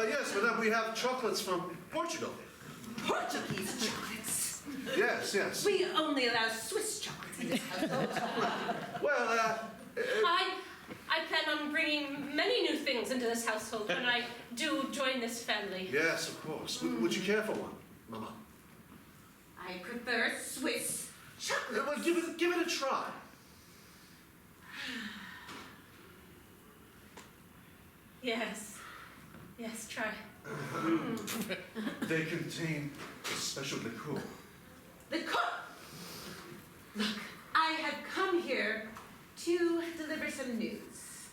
Yes, madame, we have chocolates from Portugal. Portuguese chocolates. Yes, yes. We only allow Swiss chocolates in this household. Well, I plan on bringing many new things into this household when I do join this family. yes, of course. Would you care for one, Mama? I prefer Swiss chocolate. Well, give it a try. Yes. Yes, try. They contain a special liqueur. The cook! Look, I have come here to deliver some news.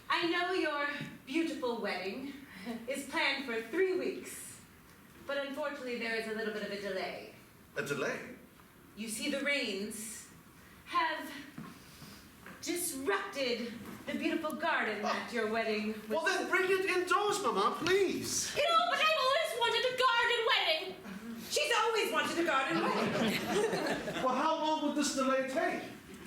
I know your beautiful wedding is planned for 3 weeks, but unfortunately there is a little bit of a delay. A delay? You see, the rains have disrupted the beautiful garden that your wedding was... Well, then bring it indoors, Mama, please. No, but I've always wanted a garden wedding. She's always wanted a garden wedding. Well, how long would this delay take?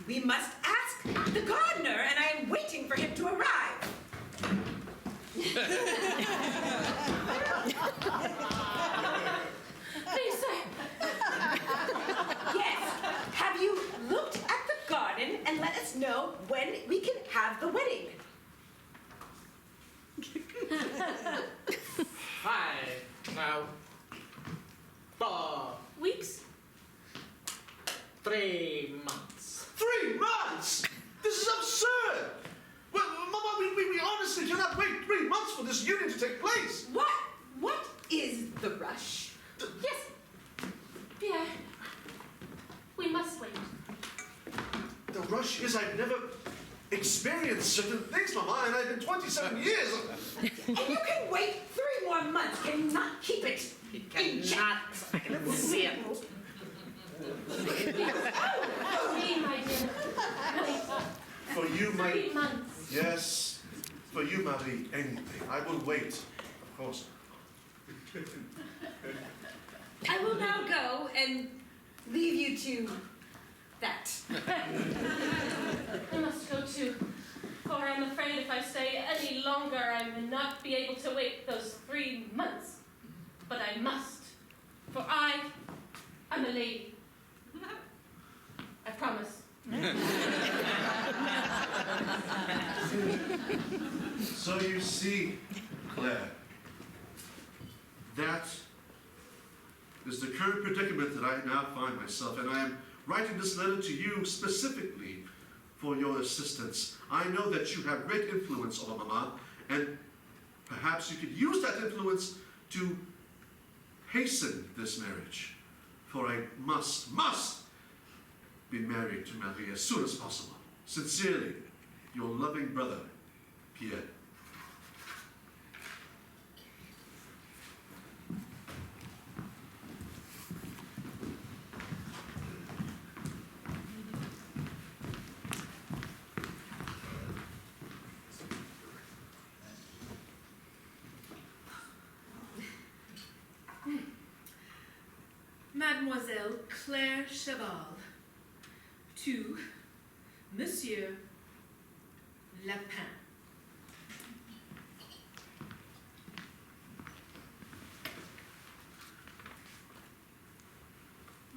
We must ask the gardener, and I am waiting for him to arrive. Please, sir. Yes. Have you looked at the garden and let us know when we can have the wedding? 5, now 4, Weeks? 3 months. 3 months? This is absurd! Well, Mama, we honestly cannot wait 3 months for this union to take place. What is the rush? Yes. Pierre. We must wait. The rush is I've never experienced certain things, Mama, and I've been 27 years. And you can wait 3 more months. Can you not keep it in check? I can see it. Me, my dear. Wait. For you, 3 months. Yes, for you, Marie, anything. I will wait, of course. I will now go and leave you to that. I must go too, for I'm afraid if I stay any longer, I may not be able to wait those 3 months. But I must, for I am a lady. I promise. So you see, Claire, that is the current predicament that I now find myself, and I am writing this letter to you specifically for your assistance. I know that you have great influence over Mama, and perhaps you could use that influence to hasten this marriage. For I must be married to Marie as soon as possible. Sincerely, your loving brother, Pierre. Mademoiselle Claire Cheval to Monsieur Lapin.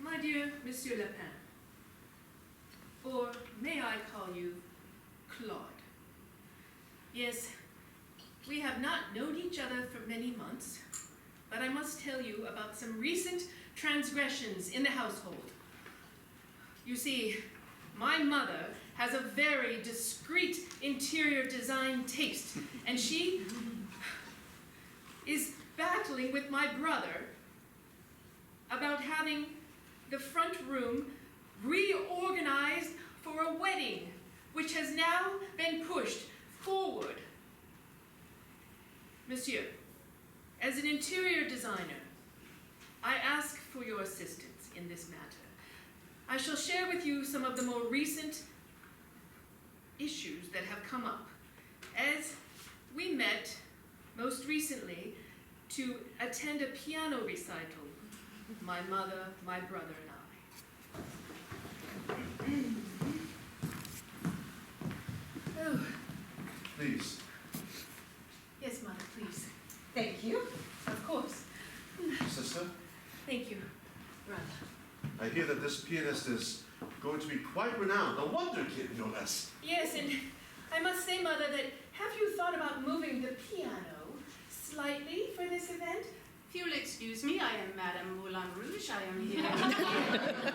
My dear Monsieur Lapin, or may I call you Claude? Yes, we have not known each other for many months, but I must tell you about some recent transgressions in the household. You see, my mother has a very discreet interior design taste, and she is battling with my brother about having the front room reorganized for a wedding, which has now been pushed forward. Monsieur, as an interior designer, I ask for your assistance in this matter. I shall share with you some of the more recent issues that have come up as we met most recently to attend a piano recital, my mother, my brother, and I. Oh. Please. Yes, Mother, please. Thank you. Of course. Sister, Thank you. Brother. I hear that this pianist is going to be quite renowned. A wonder kid, no less. Yes, and I must say, Mother, that have you thought about moving the piano slightly for this event? If you'll excuse me, I am Madame Moulin Rouge. I am here.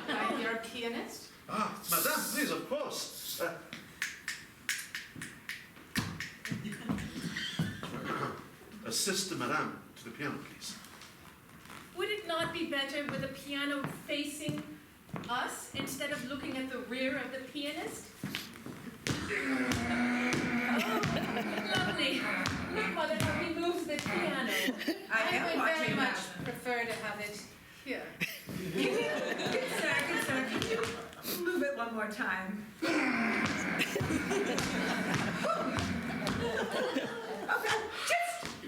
I'm your pianist. Ah, Madame, please, of course. Assist Madame to the piano, please. Would it not be better with the piano facing us instead of looking at the rear of the pianist? Oh, lovely. Look, Mother, how he moves the piano. I would very much prefer to have it here. Good sir. Can you move it one more time? Okay,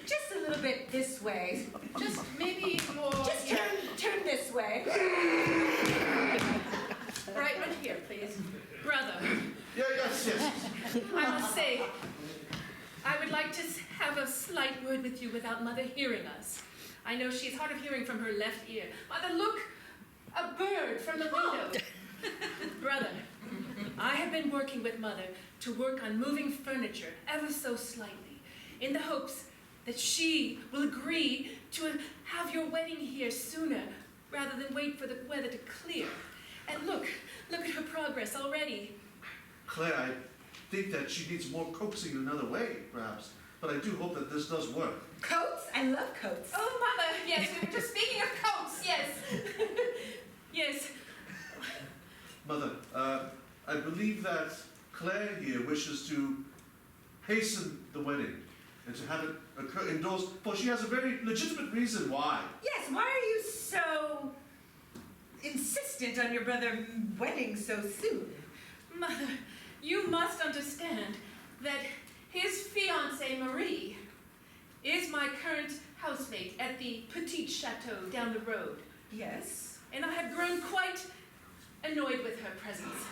just a little bit this way. Just maybe more. Just turn this way. Right here, please. Brother, Yes. I must say, I would like to have a slight word with you without Mother hearing us. I know she's hard of hearing from her left ear. Mother, look! A bird from the window. Brother, I have been working with Mother to work on moving furniture ever so slightly, in the hopes that she will agree to have your wedding here sooner rather than wait for the weather to clear. And look at her progress already. Claire, I think that she needs more coaxing another way, perhaps. But I do hope that this does work. Coats? I love coats. Oh, Mother, yes, we were just speaking of coats, yes. Yes. Mother, I believe that Claire here wishes to hasten the wedding and to have it occur indoors, for she has a very legitimate reason why. Yes, why are you so insistent on your brother wedding so soon? Mother, you must understand that his fiancée, Marie, is my current housemate at the Petit Chateau down the road. Yes. And I have grown quite annoyed with her presence.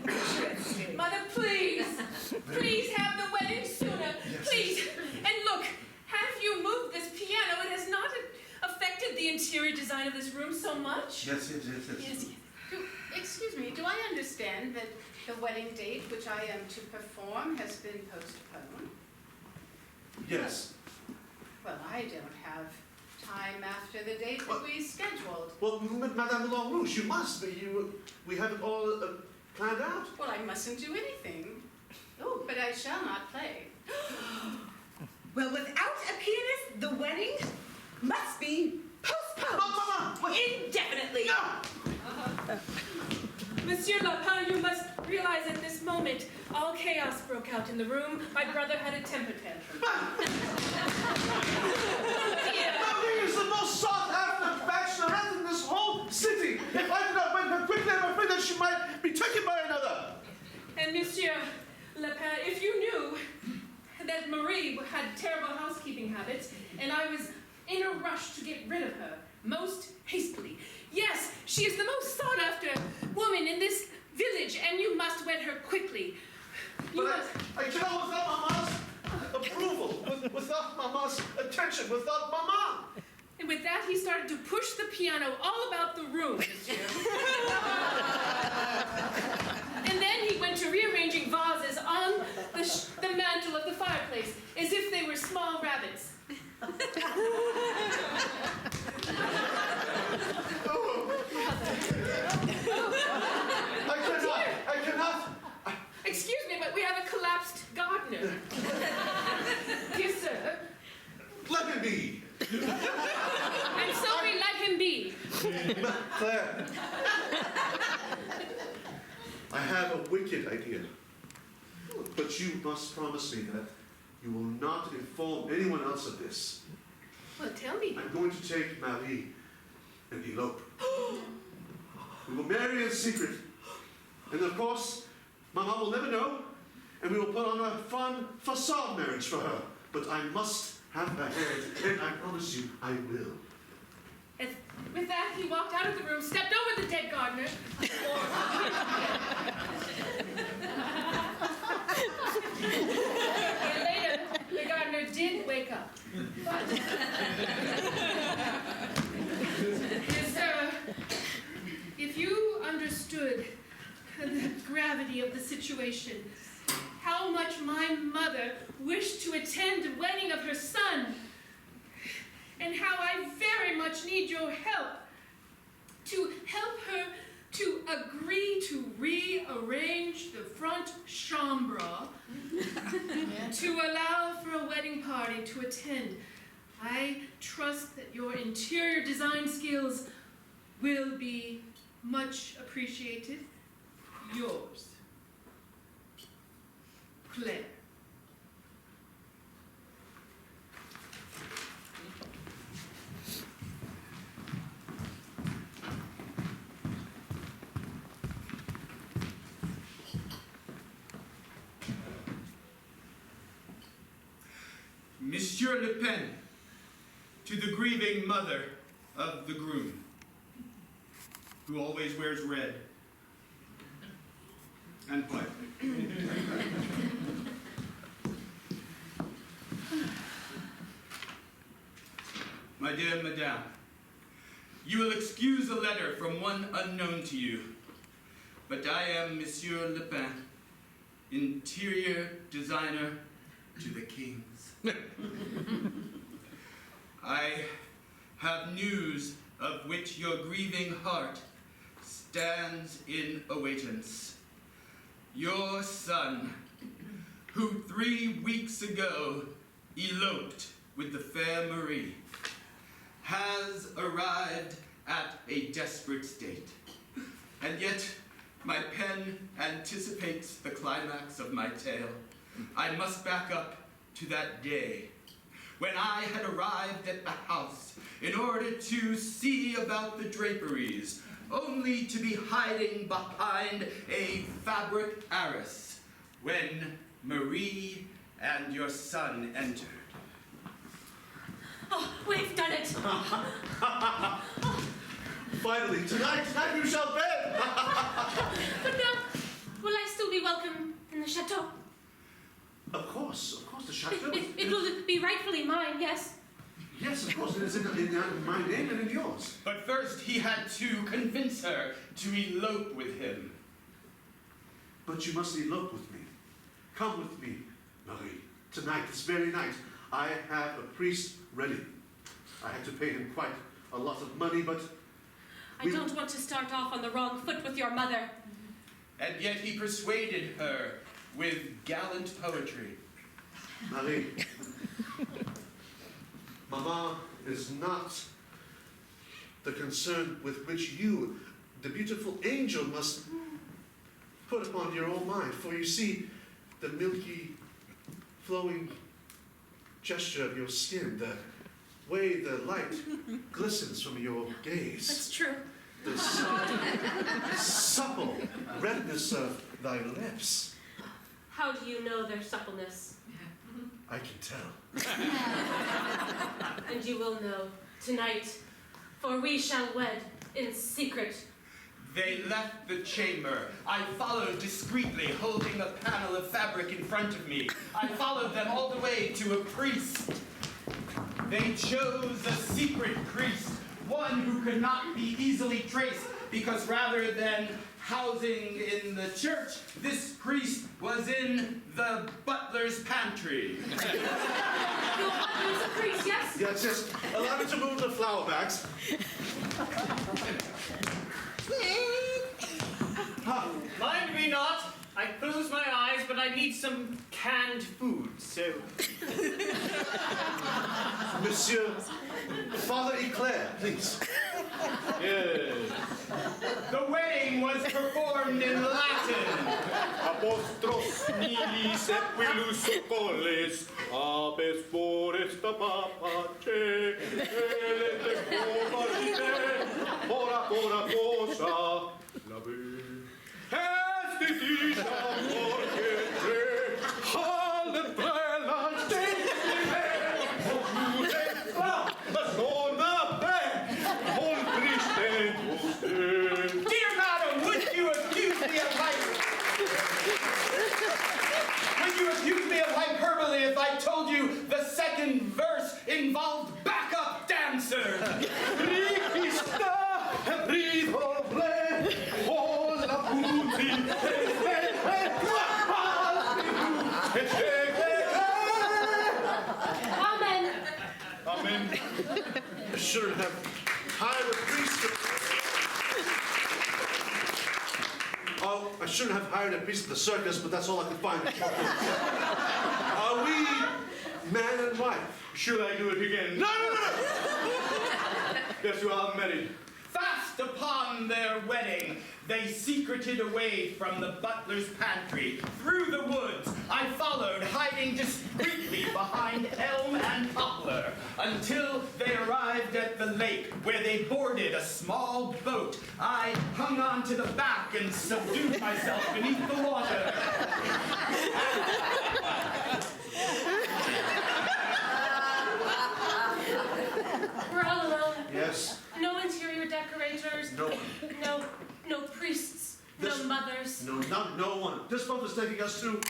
Interesting. Mother, please have the wedding sooner. Yes. Please. And look, have you moved this piano? It has not affected the interior design of this room so much. Yes. Yes. Excuse me, do I understand that the wedding date which I am to perform has been postponed? Yes. Well, I don't have time after the date that What? we scheduled. Well, Madame Moulin Rouge, you must be. We have it all planned out. Well, I mustn't do anything. Oh, but I shall not play. Well, without a pianist, the wedding must be postponed. Mama! Wait. Indefinitely. No! Monsieur Lapin, you must realize at this moment, all chaos broke out in the room. My brother had a temper tantrum. Marie is the most sought-after bachelorette in this whole city. If I did not win her quickly, I'm afraid that she might be taken by another. And Monsieur Lapin, if you knew that Marie had terrible housekeeping habits, and I was in a rush to get rid of her, most hastily. Yes, she is the most sought-after woman in this village, and you must wed her quickly. You But must... I cannot without Mama's approval, without Mama's attention, without Mama. And with that, he started to push the piano all about the room, Monsieur. And then he went to rearranging vases on the mantle of the fireplace, as if they were small rabbits. I cannot. Excuse me, but we have a collapsed gardener. Yes, sir. Let me be. I'm sorry, let him be. Claire. I have a wicked idea. But you must promise me that you will not inform anyone else of this. Well, tell me. I'm going to take Marie and elope. We will marry in secret. And of course, Mama will never know, and we will put on a fun facade marriage for her. But I must have her hand, and I promise you, I will. And with that, he walked out of the room, stepped over the dead gardener. And later, the gardener did did wake up. But if you understood the gravity of the situation, how much my mother wished to attend the wedding of her son, and how I very much need your help to help her to agree to rearrange the front chambre to allow for a wedding party to attend. I trust that your interior design skills will be much appreciated. Yours, Claire. Monsieur Le Pen, to the grieving mother of the groom, who always wears red and white. My dear Madame, you will excuse a letter from one unknown to you, but I am Monsieur Le Pen, interior designer to the kings. I have news of which your grieving heart stands in awaitance. Your son, who 3 weeks ago eloped with the fair Marie, has arrived at a desperate state. And yet, my pen anticipates the climax of my tale. I must back up to that day when I had arrived at the house in order to see about the draperies, only to be hiding behind a fabric arras when Marie and your son entered. Oh, we've done it. Finally, tonight you shall bed! But now, will I still be welcome in the chateau? Of course, the chateau. It will be rightfully mine, yes? Yes, of course, it is in my name and in yours. But first he had to convince her to elope with him. But you must elope with me. Come with me, Marie. Tonight, this very night, I have a priest ready. I had to pay him quite a lot of money, but... I don't want to start off on the wrong foot with your mother. And yet he persuaded her with gallant poetry. Marie, Mama is not the concern with which you, the beautiful angel, must put upon your own mind. For you see, the milky, flowing gesture of your skin, the way the light glistens from your gaze. That's true. The supple redness of thy lips. How do you know their suppleness? I can tell. And you will know tonight, for we shall wed in secret. They left the chamber. I followed discreetly, holding a panel of fabric in front of me. I followed them all the way to a priest. They chose a secret priest, one who could not be easily traced, because rather than housing in the church, this priest was in the butler's pantry. Your mother is a priest, yes? Yes, yes. Allow me to move the flower bags. Mind me not. I close my eyes, but I need some canned food, so... Monsieur, Father Eclair, please. Yes. The wedding was performed in Latin. Apostros nili sequilus socoles, apes foresta papace, elete comarite, ora cosa, la ve. Estitita porque tre, alle trella stelle, occlude, la sona be, ol triste guste. Dear madam, would you accuse me of hyperbole if I told you the second in verse involved backup dancers. Amen. Amen. I shouldn't have hired a priest. Oh, I shouldn't have hired a priest at the circus, but that's all I could find. Are we man and wife? Should I do it again? No! Yes, you are married. Fast upon their wedding, they secreted away from the butler's pantry. Through the woods, I followed, hiding discreetly behind elm and poplar, until they arrived at the lake, where they boarded a small boat. I hung on to the back and subdued myself beneath the water. We're all alone. Yes. No interior decorators. No. No priests. This- No mothers. No, no one. This boat is taking us to...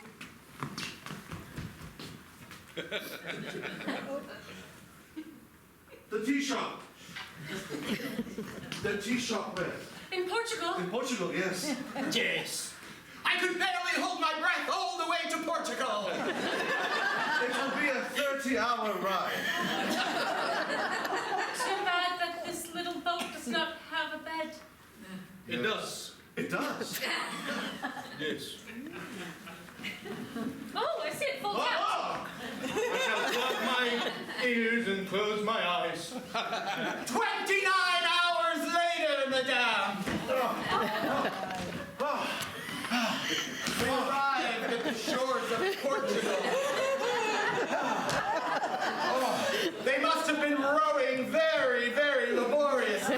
the tea shop. The tea shop where? In Portugal. In Portugal, yes. Yes. I could barely hold my breath all the way to Portugal. It will be a 30-hour ride. Too bad that this little boat does not have a bed. It does. It does. Yes. Oh, I see it full out. Oh! I shall plug my ears and close my eyes. 29 hours later, madame. We arrived at the shores of Portugal. They must have been rowing very, very laboriously,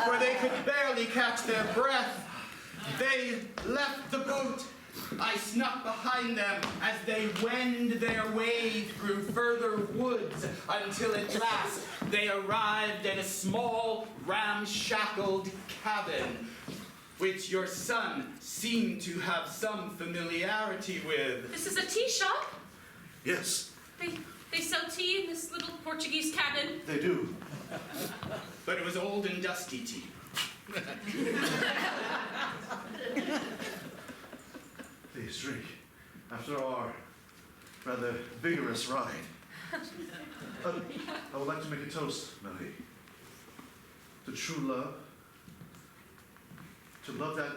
for they could barely catch their breath. They left the boat. I snuck behind them as they wend their way through further woods until at last they arrived at a small, ramshackled cabin, which your son seemed to have some familiarity with. This is a tea shop. Yes, They sell tea in this little Portuguese cabin. they do. But it was old and dusty tea. Please drink. After our rather vigorous ride. I would like to make a toast, Melanie. To true love. To love that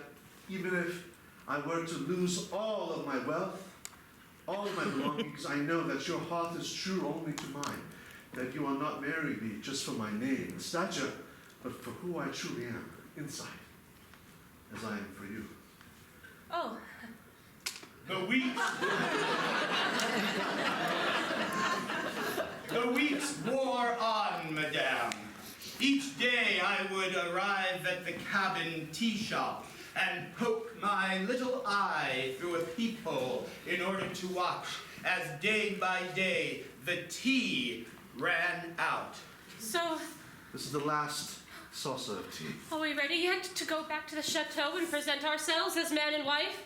even if I were to lose all of my wealth, all of my belongings, I know that your heart is true only to mine. That you are not marrying me just for my name and stature, but for who I truly am, inside, as I am for you. Oh, The weeks wore on, madame. Each day I would arrive at the cabin tea shop and poke my little eye through a peephole in order to watch as day by day the tea ran out. so This is the last saucer of tea. are we ready yet to go back to the chateau and present ourselves as man and wife?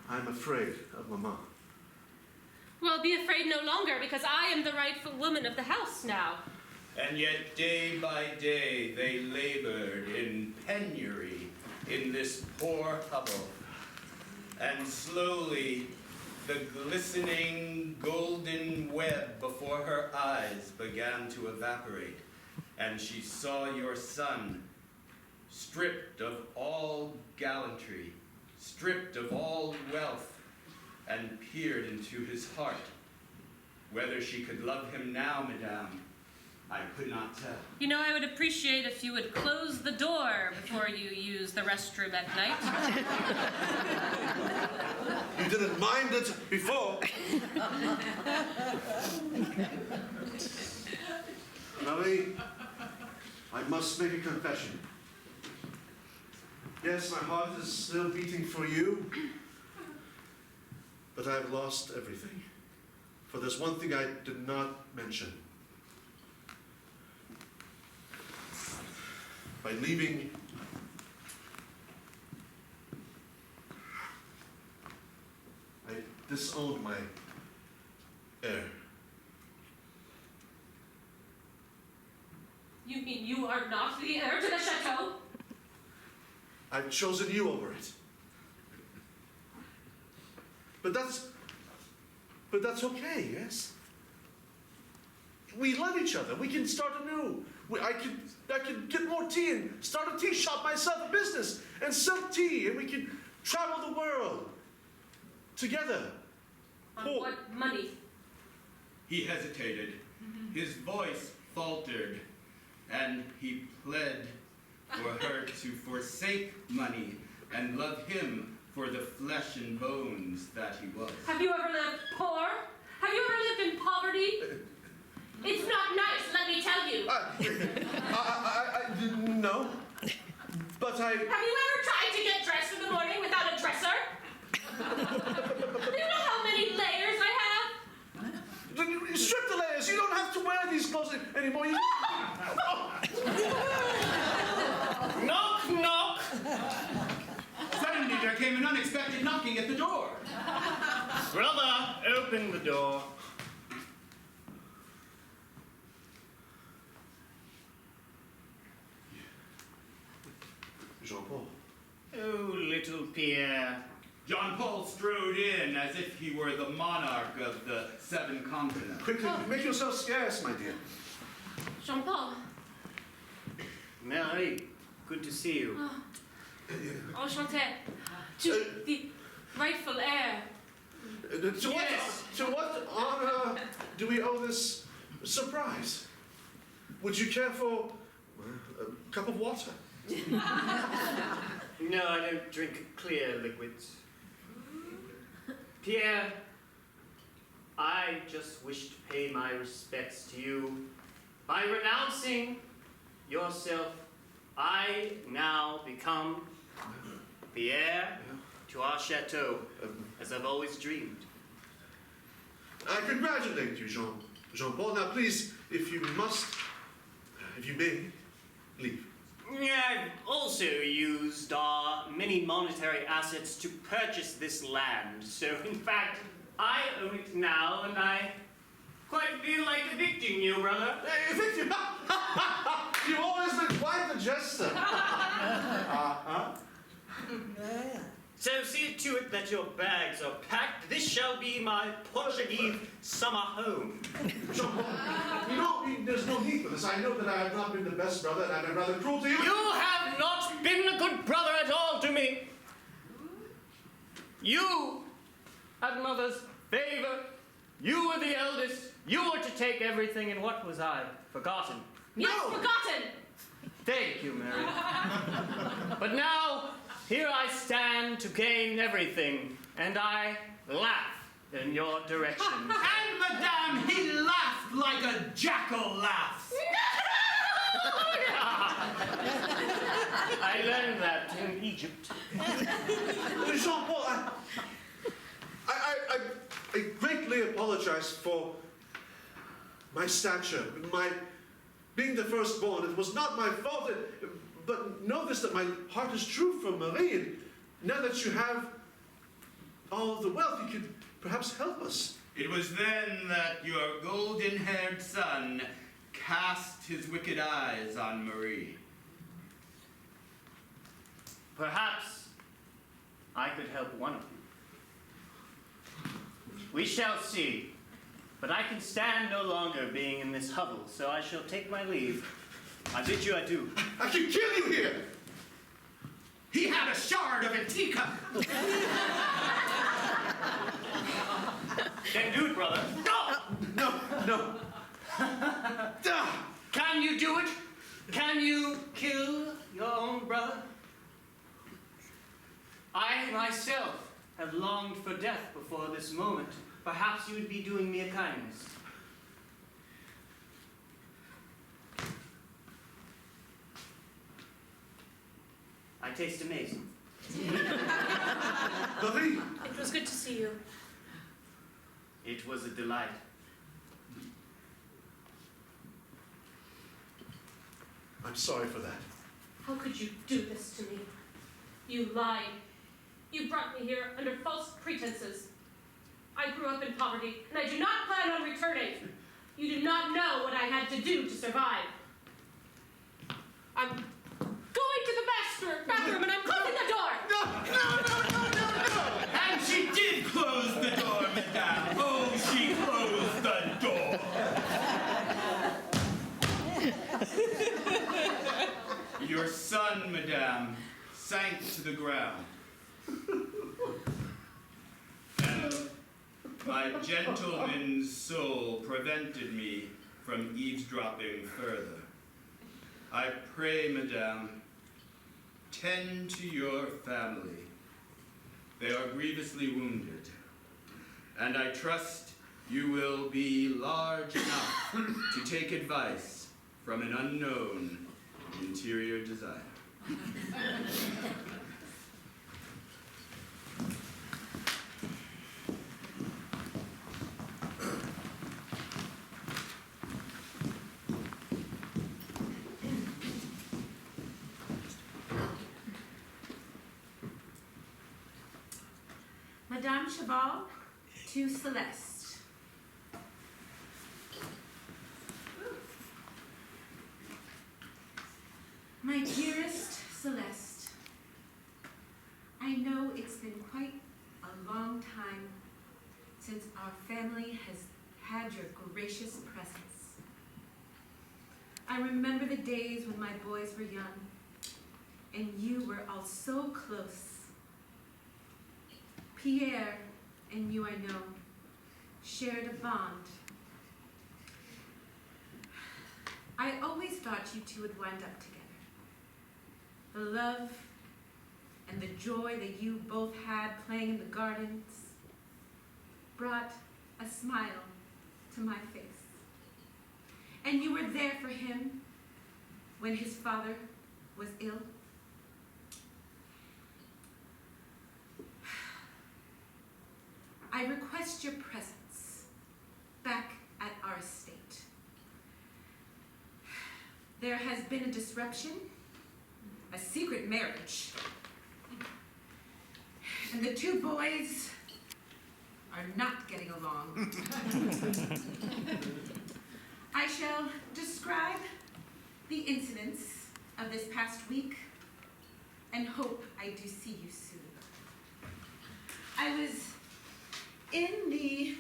I'm afraid of Mama. Well, be afraid no longer, because I am the rightful woman of the house now. And yet day by day they labored in penury in this poor hovel. And slowly the glistening golden web before her eyes began to evaporate, and she saw your son stripped of all gallantry, stripped of all wealth, and peered into his heart. Whether she could love him now, madame, I could not tell. You know, I would appreciate if you would close the door before you use the restroom at night. You didn't mind it before. Melanie, I must make a confession. Yes, my heart is still beating for you, but I've lost everything. For there's one thing I did not mention. By leaving, I disowned my heir. You mean you are not the heir to the chateau? I've chosen you over it. But that's okay, yes? We love each other. We can start anew. I could get more tea and start a tea shop myself, a business, and sell tea, and we can travel the world together. On what money? He hesitated. His voice faltered, and he pled for her to forsake money and love him for the flesh and bones that he was. Have you ever lived poor? Have you ever lived in poverty? It's not nice, let me tell you. No. But Have you ever tried to get dressed in the morning without a dresser? Do you know how many layers I have? Strip the layers. You don't have to wear these clothes anymore. Knock, knock. Suddenly there came an unexpected knocking at the door. Brother, open the door. Jean-Paul. Oh, little Pierre. Jean-Paul strode in as if he were the monarch of the 7 continents. Quickly, make yourself scarce, my dear. Jean-Paul. Mary, good to see you. Enchanté. To the rightful heir. To what honor do we owe this surprise? Would you care for a cup of water? No, I don't drink clear liquids. Pierre, I just wish to pay my respects to you. By renouncing yourself, I now become the heir to our chateau, as I've always dreamed. I congratulate you, Jean-Paul. Now, please, if you may, leave. I've also used our many monetary assets to purchase this land. So, in fact, I own it now, and I quite feel like evicting you, brother. Evict you? You've always been quite the jester. So see to it that your bags are packed. This shall be my Portuguese summer home. Jean-Paul, there's no need for this. I know that I have not been the best brother, and I've been rather cruel to you. You have not been a good brother at all to me. You had mother's favor. You were the eldest. You were to take everything, and what was I? Forgotten. Yes, forgotten. Thank you, Mary. But now, here I stand to gain everything, and I laugh in your direction. And madame, he laughed like a jackal laughs. I learned that in Egypt. Jean-Paul, I greatly apologize for my stature, my being the firstborn. It was not my fault, but know this, that my heart is true for Marie, and now that you have all the wealth, you could perhaps help us. It was then that your golden-haired son cast his wicked eyes on Marie. Perhaps I could help one of you. We shall see. But I can stand no longer being in this hovel, so I shall take my leave. I bid you adieu. I can kill you here! He had a shard of a teacup. Then do it, brother. No. Can you do it? Can you kill your own brother? I myself have longed for death before this moment. Perhaps you would be doing me a kindness. I taste amazing. Marie! It was good to see you. It was a delight. I'm sorry for that. How could you do this to me? You lied. You brought me here under false pretenses. I grew up in poverty, and I do not plan on returning. You do not know what I had to do to survive. I'm going to the bathroom and I'm closing the door. No! And she did close the door, madame. Oh, she closed the door. Your son, madame, sank to the ground. And my gentleman's soul prevented me from eavesdropping further. I pray, madame, tend to your family. They are grievously wounded, and I trust you will be large enough to take advice from an unknown interior designer. Madame Chabal to Celeste. My dearest Celeste, I know it's been quite a long time since our family has had your gracious presence. I remember the days when my boys were young and you were all so close. Pierre and you, I know, shared a bond. I always thought you two would wind up together. The love and the joy that you both had playing in the gardens brought a smile to my face. And you were there for him when his father was ill. I request your presence back at our estate. There has been a disruption, a secret marriage, and the two boys are not getting along. I shall describe the incidents of this past week and hope I do see you soon. I was in the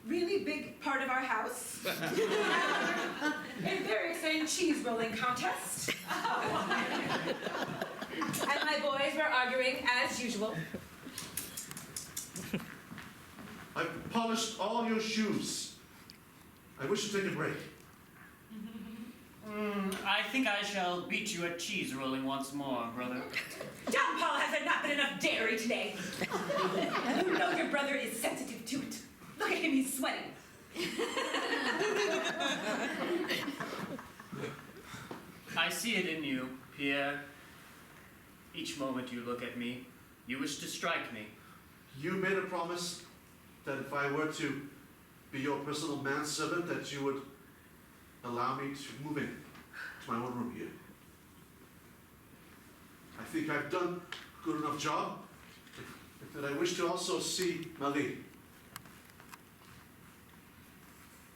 really big part of our house. A very exciting cheese rolling contest. And my boys were arguing as usual. I've polished all your shoes. I wish to take a break. I think I shall beat you at cheese rolling once more, brother. John Paul, has there not been enough dairy today? You know your brother is sensitive to it. Look at him, he's sweating. I see it in you, Pierre. Each moment you look at me, you wish to strike me. You made a promise that if I were to be your personal manservant, that you would allow me to move in to my own room here. I think I've done a good enough job, but I wish to also see Marie.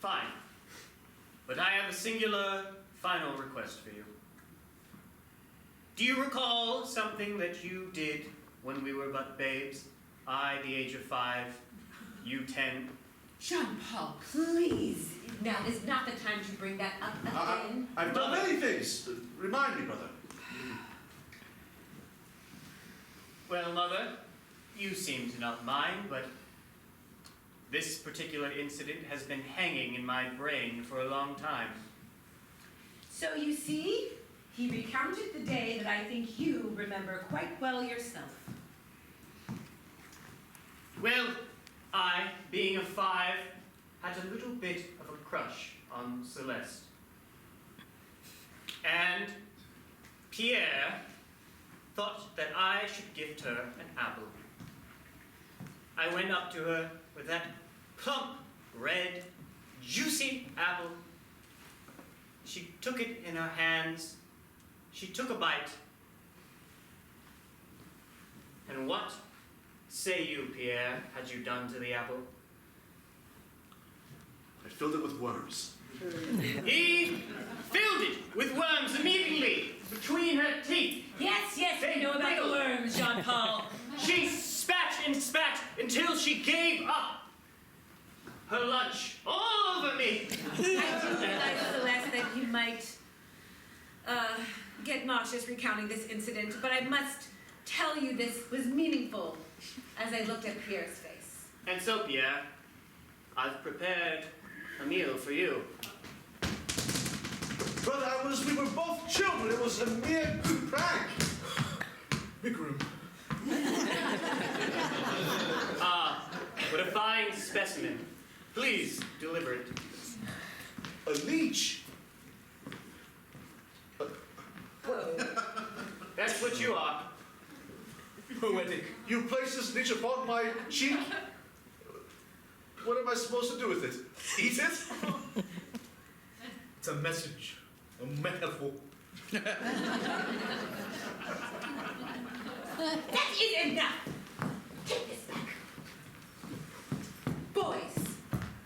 Fine. But I have a singular final request for you. Do you recall something that you did when we were but babes? I, the age of 5, you 10. Jean Paul, please. Now is not the time to bring that up again. I've done many things. Remind me, brother. Well, Mother, you seem to not mind, but this particular incident has been hanging in my brain for a long time. So you see, he recounted the day that I think you remember quite well yourself. Well, I, being a 5, had a little bit of a crush on Celeste. And Pierre thought that I should gift her an apple. I went up to her with that plump, red, juicy apple. She took it in her hands. She took a bite. And what, say you, Pierre, had you done to the apple? I filled it with worms. He filled it with worms immediately between her teeth. Yes, we know about the worms, Jean-Paul. She spat and spat until she gave up her lunch all over me. I do realize, Celeste, that you might get nauseous recounting this incident, but I must tell you this was meaningful as I looked at Pierre's face. And so, Pierre, I've prepared a meal for you. Brother, we were both children. It was a mere prank. Big room. Ah, what a fine specimen. Please deliver it. A leech. That's what you are. Poetic. You place this leech upon my cheek? What am I supposed to do with it? Eat it? It's a message. A metaphor. That is enough! Take this back. Boys,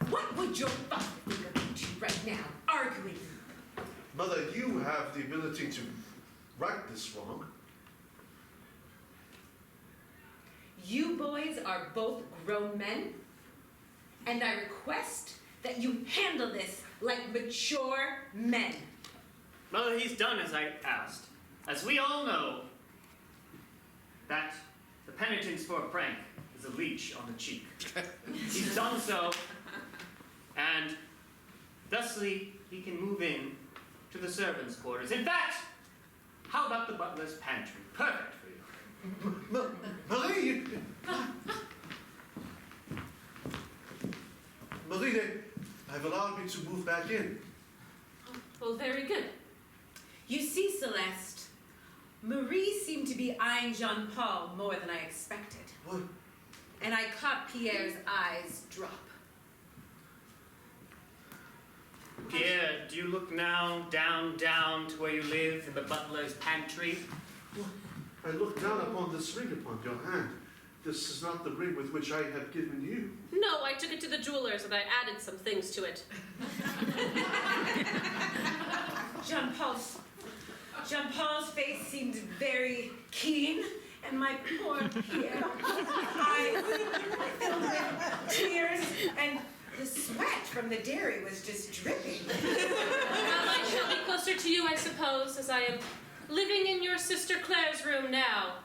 what would your father think about you right now, arguing? Mother, you have the ability to right this wrong. You boys are both grown men, and I request that you handle this like mature men. Well, he's done as I asked. As we all know, that the penitence for a prank is a leech on the cheek. He's done so, and thusly he can move in to the servants' quarters. In fact, how about the butler's pantry? Perfect for you. Marie! Marie, they have allowed me to move back in. Well, very good. You see, Celeste, Marie seemed to be eyeing Jean-Paul more than I expected. What? And I caught Pierre's eyes drop. Pierre, do you look now down to where you live in the butler's pantry? I look down upon this ring upon your hand. This is not the ring with which I have given you. No, I took it to the jeweler's and I added some things to it. Jean-Paul's face seemed very keen, and my poor Pierre, eyes filled with tears, and the sweat from the dairy was just dripping. Well, I shall be closer to you, I suppose, as I am living in your sister Claire's room now.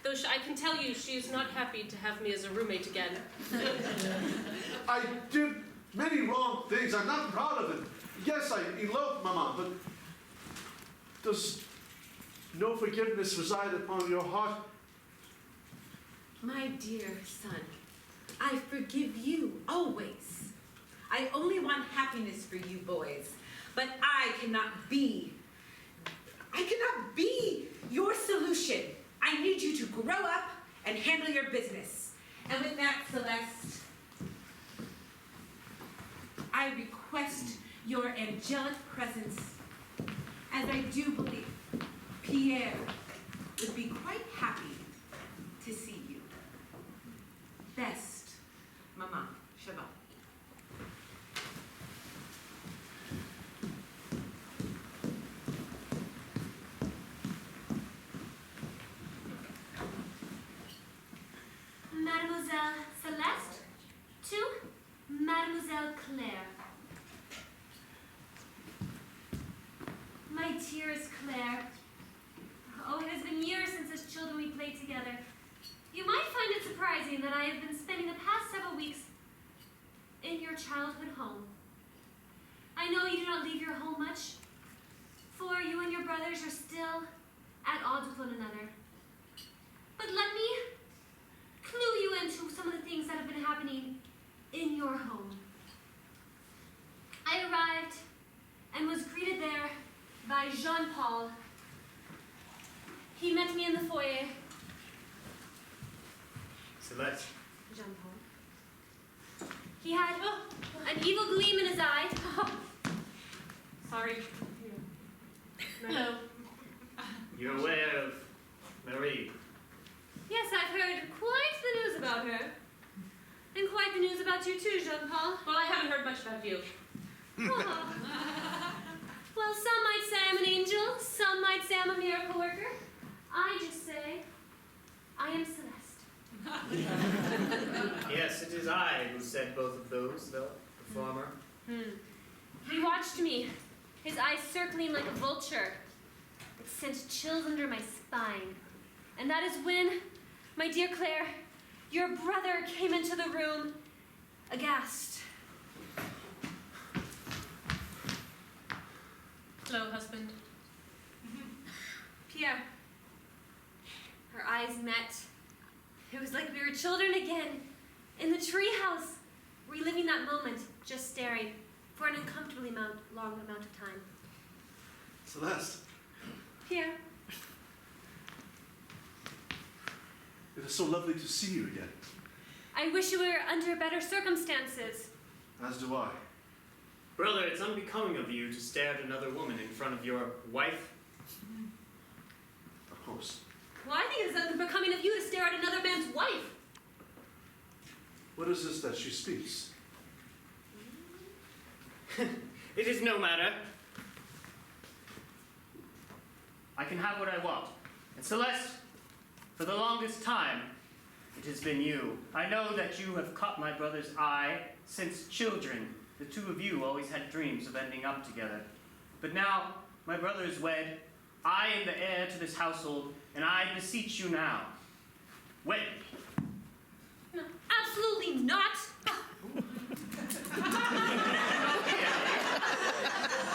Though I can tell you she is not happy to have me as a roommate again. I did many wrong things. I'm not proud of it. Yes, I eloped, Mama, but does no forgiveness reside upon your heart? My dear son, I forgive you always. I only want happiness for you boys, but I cannot be your solution. I need you to grow up and handle your business. And with that, Celeste, I request your angelic presence, as I do believe Pierre would be quite happy to see you. Best, Maman Cheval. Mademoiselle Celeste to Mademoiselle Claire. My dearest Claire, oh, it has been years since as children we played together. You might find it surprising that I have been spending the past several weeks in your childhood home. I know you do not leave your home much, for you and your brothers are still at odds with one another. But let me clue you into some of the things that have been happening in your home. I arrived and was greeted there by Jean-Paul. He met me in the foyer. Celeste. Jean-Paul. He had an evil gleam in his eye. Sorry. Hello. You're aware of Marie. Yes, I've heard quite the news about her. And quite the news about you too, Jean-Paul. Well, I haven't heard much about you. Well, some might say I'm an angel, some might say I'm a miracle worker. I just say I am Celeste. Yes, it is I who said both of those, the former. He watched me, his eyes circling like a vulture. It sent chills under my spine. And that is when, my dear Claire, your brother came into the room, aghast. Hello, husband. Pierre. Our eyes met. It was like we were children again, in the treehouse, reliving that moment, just staring, for an uncomfortably long amount of time. Celeste, Pierre. it is so lovely to see you again. I wish you were under better circumstances. As do I. Brother, it's unbecoming of you to stare at another woman in front of your wife. Of course. Well, I think it's unbecoming of you to stare at another man's wife. What is this that she speaks? It is no matter. I can have what I want. And Celeste, for the longest time, it has been you. I know that you have caught my brother's eye since children. The two of you always had dreams of ending up together. But now, my brother is wed. I am the heir to this household, and I beseech you now. Wed me. No, absolutely not. Do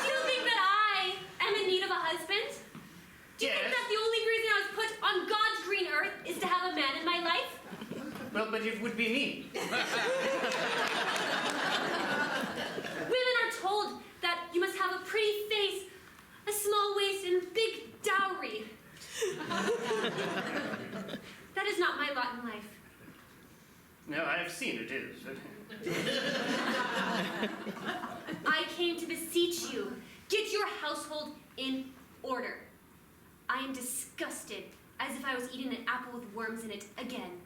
you think that I am in need of a husband? Do you think Yes. that the only reason I was put on God's green earth is to have a man in my life? Well, but it would be me. Women are told that you must have a pretty face, a small waist, and a big dowry. That is not my lot in life. No, I have seen it is. I came to beseech you. Get your household in order. I am disgusted, as if I was eating an apple with worms in it again.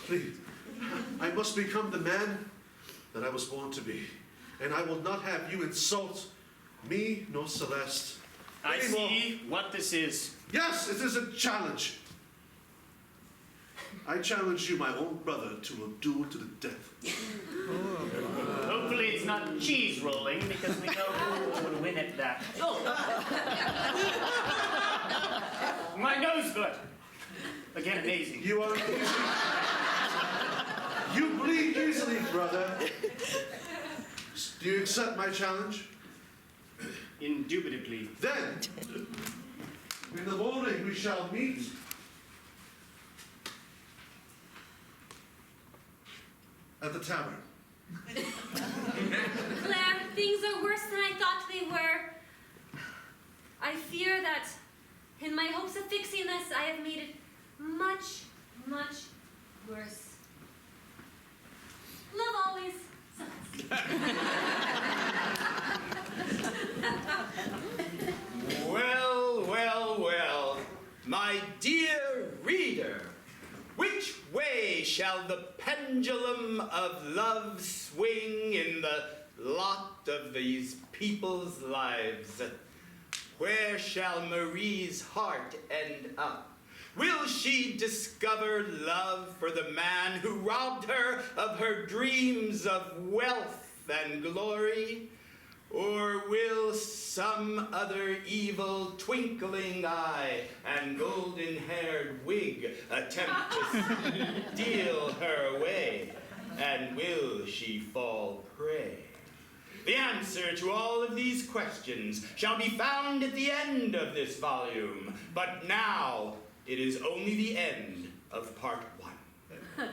Please, I must become the man that I was born to be. And I will not have you insult me nor Celeste I anymore. see what this is. Yes, it is a challenge. I challenge you, my own brother, to a duel to the death. Hopefully it's not cheese rolling, because we know who would win at that. Oh. My nose hurt. Again, amazing. You are easy. You bleed easily, brother. Do you accept my challenge? Indubitably. Then, in the morning we shall meet. At the tavern. Claire, things are worse than I thought they were. I fear that in my hopes of fixing this, I have made it much, much worse. Love always, Well, well, well, my dear reader, which way shall the pendulum of love swing in the lot of these people's lives? Where shall Marie's heart end up? Will she discover love for the man who robbed her of her dreams of wealth and glory? Or will some other evil twinkling eye and golden-haired wig attempt to steal her away? And will she fall prey? The answer to all of these questions shall be found at the end of this volume. But now, it is only the end of part 1.